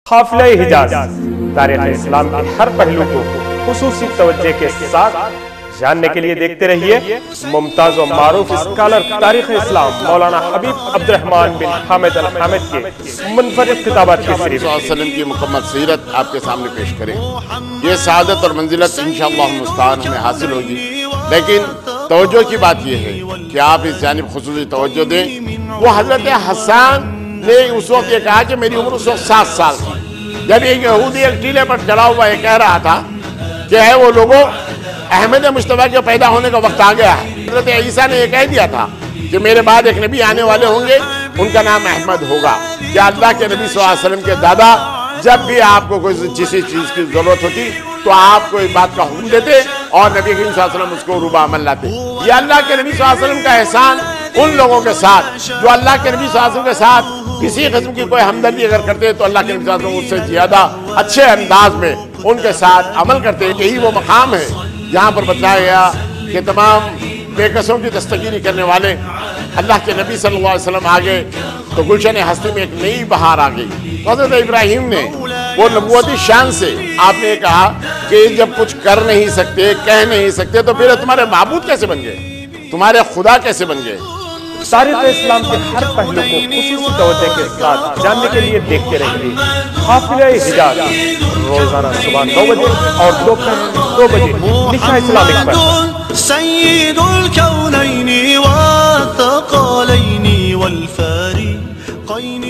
قافلہ حجاز تاریخ اسلام کے ہر پہلو کو خصوصی توجہ کے ساتھ جاننے کے لیے دیکھتے رہیے ممتاز و معروف اسکالر تاریخ اسلام مولانا حبیب عبد الرحمن بن حامد الحامد کے منفرد کتابات کی سیریز۔ صلی اللہ علیہ وسلم کی مکمل سیرت آپ کے سامنے پیش کریں۔ یہ سعادت اور منزلت انشاءاللہ مستعان ہمیں حاصل ہوگی، لیکن توجہ کی بات یہ ہے کہ آپ اس جانب خصوصی توجہ دیں۔ وہ حضرت حسان نے اس وقت یہ کہا کہ میری عمر اس وقت 7 سال تھی، جب ایک یہودی ایک ٹیلے پر چڑھا ہوا یہ کہہ رہا تھا کہ اے وہ لوگوں، احمد مصطفیٰ کے پیدا ہونے کا وقت آ گیا ہے۔ حضرت عیسیٰ نے یہ کہہ دیا تھا کہ میرے بعد ایک نبی آنے والے ہوں گے، ان کا نام احمد ہوگا۔ کہ اللہ کے نبی صلی اللہ علیہ وسلم کے دادا جب بھی آپ کو کوئی کسی چیز کی ضرورت ہوتی تو آپ کو اس بات کا حکم دیتے اور نبی کریم صلی اللہ علیہ وسلم اس کو روبہ عمل لاتے۔ یہ اللہ کے نبی صلی اللہ علیہ وسلم کا احسان ان لوگوں کے ساتھ جو اللہ کے نبی صلی اللہ علیہ وسلم کے ساتھ کسی قسم کی کوئی ہمدردی اگر کرتے تو اللہ کے نبی صلی اللہ علیہ وسلم اس سے زیادہ اچھے انداز میں ان کے ساتھ عمل کرتے۔ یہی وہ مقام ہے جہاں پر بتایا گیا کہ تمام بے کسوں کی دستگیری کرنے والے اللہ کے نبی صلی اللہ علیہ وسلم آگے تو گلشن ہستی میں ایک نئی بہار آ گئی۔ حضرت ابراہیم نے وہ نبوتی شان سے آپ نے کہا کہ جب کچھ کر نہیں سکتے کہہ نہیں سکتے تو پھر تمہارے معبود کیسے بن گئے، تمہارے خدا کیسے بن گئے۔ تاریخ اسلام کے ہر پہلو کو خصوصی توجہ کے ساتھ جاننے کے لیے دیکھتے رہیے قافلہ حجاز، روزانہ صبح 9 بجے اور دوپہر 2 بجے نشا اسلامک پر۔ سید الکونین والثقلین والفریقین